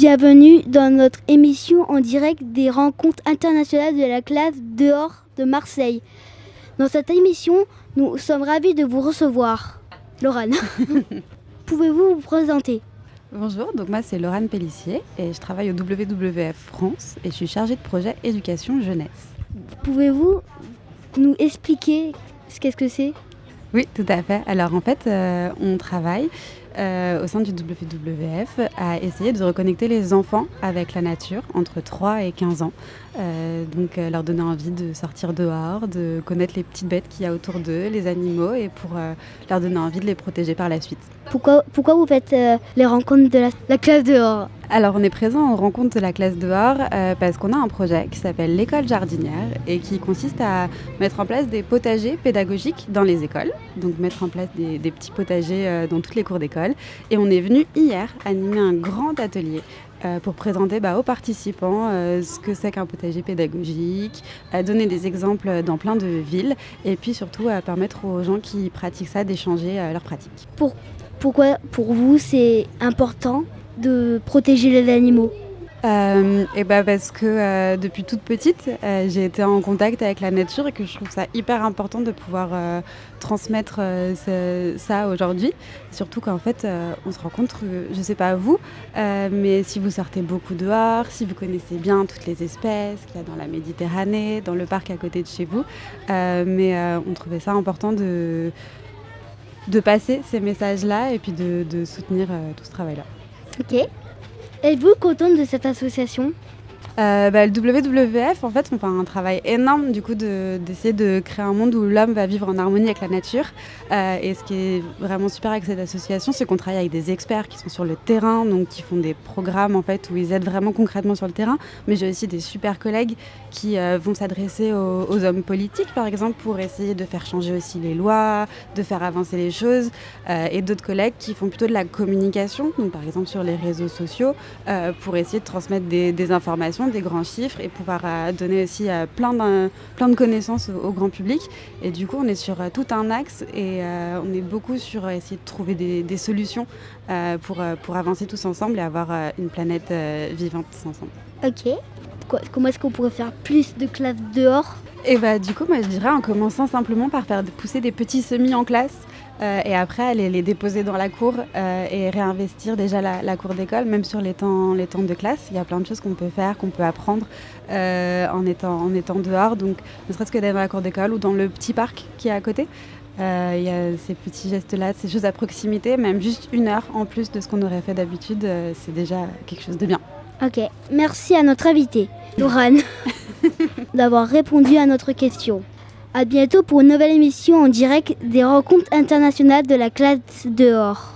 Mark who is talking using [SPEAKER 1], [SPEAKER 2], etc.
[SPEAKER 1] Bienvenue dans notre émission en direct des rencontres internationales de la classe dehors de Marseille. Dans cette émission, nous sommes ravis de vous recevoir. Laurane, pouvez-vous vous présenter?
[SPEAKER 2] Bonjour, donc moi c'est Laurane Pellissier et je travaille au WWF France et je suis chargée de projet éducation jeunesse.
[SPEAKER 1] Pouvez-vous nous expliquer qu'est-ce que c'est?
[SPEAKER 2] Oui, tout à fait. Alors en fait, on travaille au sein du WWF à essayer de reconnecter les enfants avec la nature entre 3 et 15 ans. Donc leur donner envie de sortir dehors, de connaître les petites bêtes qu'il y a autour d'eux, les animaux, et pour leur donner envie de les protéger par la suite.
[SPEAKER 1] Pourquoi vous faites les rencontres de la classe dehors?
[SPEAKER 2] Alors on est présent aux rencontres de la classe dehors parce qu'on a un projet qui s'appelle l'école jardinière et qui consiste à mettre en place des potagers pédagogiques dans les écoles. Donc mettre en place des petits potagers dans toutes les cours d'école. Et on est venu hier animer un grand atelier pour présenter aux participants ce que c'est qu'un potager pédagogique, donner des exemples dans plein de villes et puis surtout permettre aux gens qui pratiquent ça d'échanger leurs pratiques.
[SPEAKER 1] Pourquoi pour vous c'est important de protéger les animaux?
[SPEAKER 2] Parce que depuis toute petite, j'ai été en contact avec la nature et que je trouve ça hyper important de pouvoir transmettre ça aujourd'hui. Surtout qu'en fait, on se rend compte que, je ne sais pas vous, mais si vous sortez beaucoup dehors, si vous connaissez bien toutes les espèces qu'il y a dans la Méditerranée, dans le parc à côté de chez vous, on trouvait ça important de passer ces messages-là et puis de soutenir tout ce travail-là.
[SPEAKER 1] Ok. Êtes-vous contente de cette association?
[SPEAKER 2] Le WWF, en fait, on fait un travail énorme du coup d'essayer de créer un monde où l'homme va vivre en harmonie avec la nature. Et ce qui est vraiment super avec cette association, c'est qu'on travaille avec des experts qui sont sur le terrain, donc qui font des programmes en fait où ils aident vraiment concrètement sur le terrain. Mais j'ai aussi des super collègues qui vont s'adresser aux hommes politiques, par exemple, pour essayer de faire changer aussi les lois, de faire avancer les choses. Et d'autres collègues qui font plutôt de la communication, donc par exemple sur les réseaux sociaux, pour essayer de transmettre des informations, des grands chiffres et pouvoir donner aussi plein de connaissances au grand public. Et du coup, on est sur tout un axe et on est beaucoup sur essayer de trouver des solutions pour avancer tous ensemble et avoir une planète vivante ensemble.
[SPEAKER 1] Ok. Comment est-ce qu'on pourrait faire plus de classes dehors?
[SPEAKER 2] Et du coup, moi je dirais en commençant simplement par faire pousser des petits semis en classe et après aller les déposer dans la cour et réinvestir déjà la cour d'école, même sur les temps de classe. Il y a plein de choses qu'on peut faire, qu'on peut apprendre en étant dehors, donc ne serait-ce que d'aller dans la cour d'école ou dans le petit parc qui est à côté. Il y a ces petits gestes-là, ces choses à proximité, même juste 1 heure en plus de ce qu'on aurait fait d'habitude, c'est déjà quelque chose de bien.
[SPEAKER 1] Ok, merci à notre invitée, Laurane, d'avoir répondu à notre question. À bientôt pour une nouvelle émission en direct des rencontres internationales de la classe dehors.